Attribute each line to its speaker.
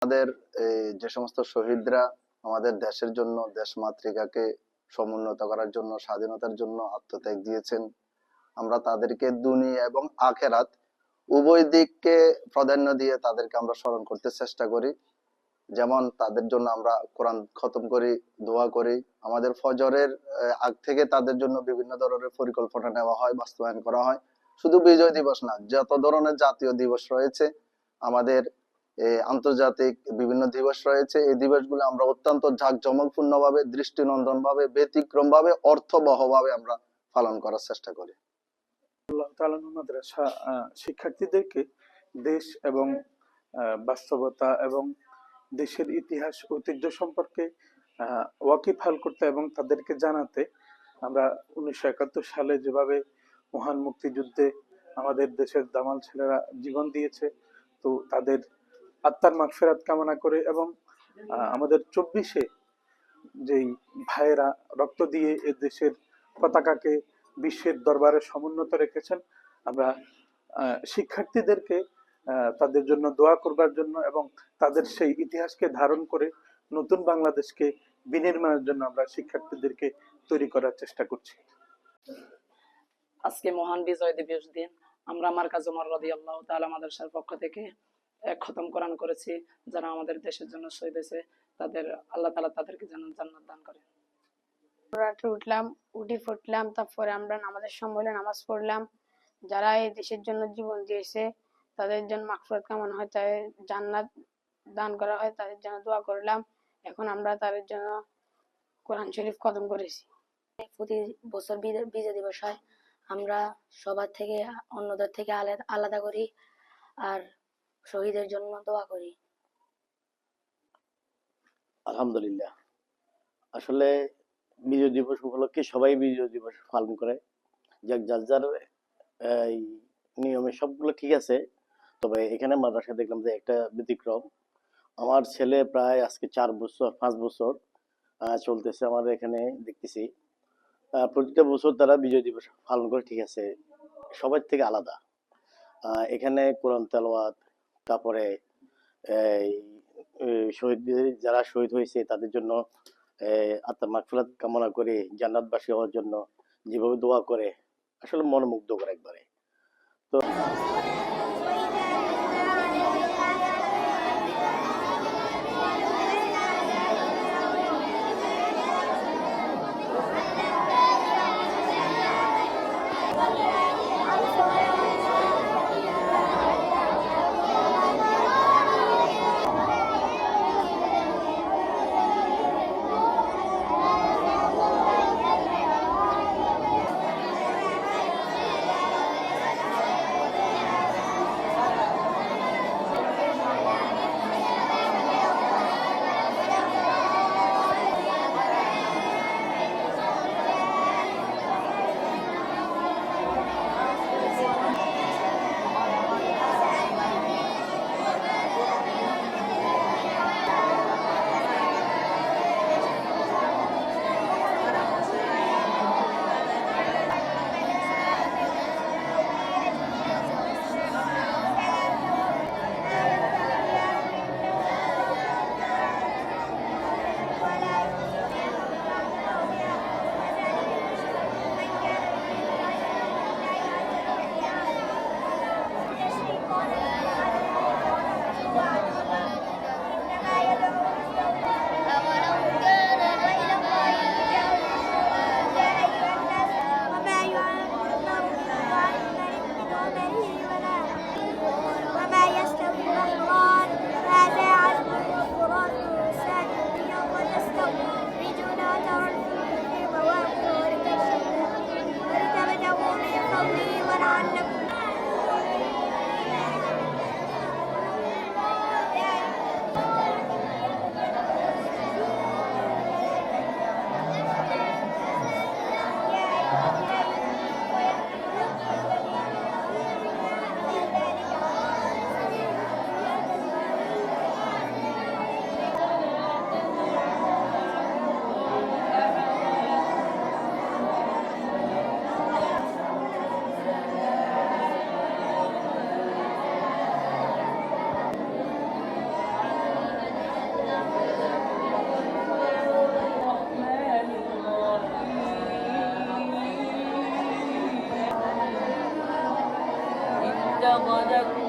Speaker 1: আমাদের যে সমস্ত শহীদরা আমাদের দেশের জন্য, দেশ মাতৃকাকে সমুন্নত করার জন্য, স্বাধীনতার জন্য আত্মত্যাগ দিয়েছেন, আমরা তাদেরকে দুনিয়া এবং আখেরাত উভয় দিককে প্রাধান্য দিয়ে তাদেরকে আমরা স্মরণ করতে চেষ্টা করি। যেমন তাদের জন্য আমরা কোরআন খতম করি, দোয়া করি। আমাদের ফজরের আগ থেকে তাদের জন্য বিভিন্ন ধরনের পরিকল্পনা নেওয়া হয়, বাস্তবায়ন করা হয়। শুধু বিজয় দিবস না, যত ধরনের জাতীয় দিবস রয়েছে, আমাদের আন্তর্জাতিক বিভিন্ন দিবস রয়েছে, এই দিবসগুলো আমরা অত্যন্ত জাঁকজমকপূর্ণ ভাবে, দৃষ্টিনন্দন ভাবে, ব্যতিক্রম ভাবে, অর্থবহ ভাবে আমরা পালন করার চেষ্টা করি।
Speaker 2: মাদ্রাসা শিক্ষার্থীদেরকে দেশ এবং বাস্তবতা এবং দেশের ইতিহাস ঐতিহ্য সম্পর্কে ওয়াকিবহাল করতে এবং তাদেরকে জানাতে আমরা 1971 সালে যেভাবে মহান মুক্তিযুদ্ধে আমাদের দেশের দামাল ছেলেরা জীবন দিয়েছে, তো তাদের আত্মার মাগফিরাত কামনা করে এবং আমাদের 24-এ যেই ভাইয়েরা রক্ত দিয়ে এ দেশের পতাকাকে বিশ্বের দরবারে সমুন্নত রেখেছেন, আমরা শিক্ষার্থীদেরকে তাদের জন্য দোয়া করবার জন্য এবং তাদের সেই ইতিহাসকে ধারণ করে নতুন বাংলাদেশকে বিনির্মাণের জন্য আমরা শিক্ষার্থীদেরকে তৈরি করার চেষ্টা করছি।
Speaker 3: আজকে মহান বিজয় দিবস দিন আমরা মার্কাজ ওমর রাদিয়াল্লাহু তাআলা মাদ্রাসার পক্ষ থেকে খতম কোরআন করেছি। যারা আমাদের দেশের জন্য শহীদ হয়েছে তাদের আল্লাহ তাআলা তাদেরকে যেন জান্নাত দান করে।
Speaker 4: উঠে ফুটলাম, তারপরে আমরা নামাজের সময় নামাজ পড়লাম। যারা এই দেশের জন্য জীবন দিয়েছে তাদের জন্য মাগফিরাত কামনা হয়, তাদের জান্নাত দান করা হয়, তাদের জন্য দোয়া করলাম। এখন আমরা তাদের জন্য কোরআন শরীফ খতম করেছি।
Speaker 5: প্রতি বছর বিজয় দিবস হয়, আমরা সবার থেকে অন্যদের থেকে আলাদা করি আর শহীদের জন্য দোয়া করি।
Speaker 6: আলহামদুলিল্লাহ, আসলে বিজয় দিবস উপলক্ষে সবাই বিজয় দিবস পালন করে, যার যার নিয়মে সবগুলো ঠিক আছে। তবে এখানে মাদ্রাসা দেখলাম যে একটা ব্যতিক্রম। আমার ছেলে প্রায় আজকে 5 বছর চলতেছে আমার এখানে দেখতেছি, প্রতিটা বছর তারা বিজয় দিবস পালন করে, ঠিক আছে, সবার থেকে আলাদা। এখানে কোরআন তেলাওয়াত, তারপরে শহীদদের যারা শহীদ হয়েছে তাদের জন্য আত্মার মাগফিরাত কামনা করে জান্নাতবাসী হওয়ার জন্য যেভাবে দোয়া করে, আসলে মনোমুগ্ধ করে একবারে। তো
Speaker 7: خلقتم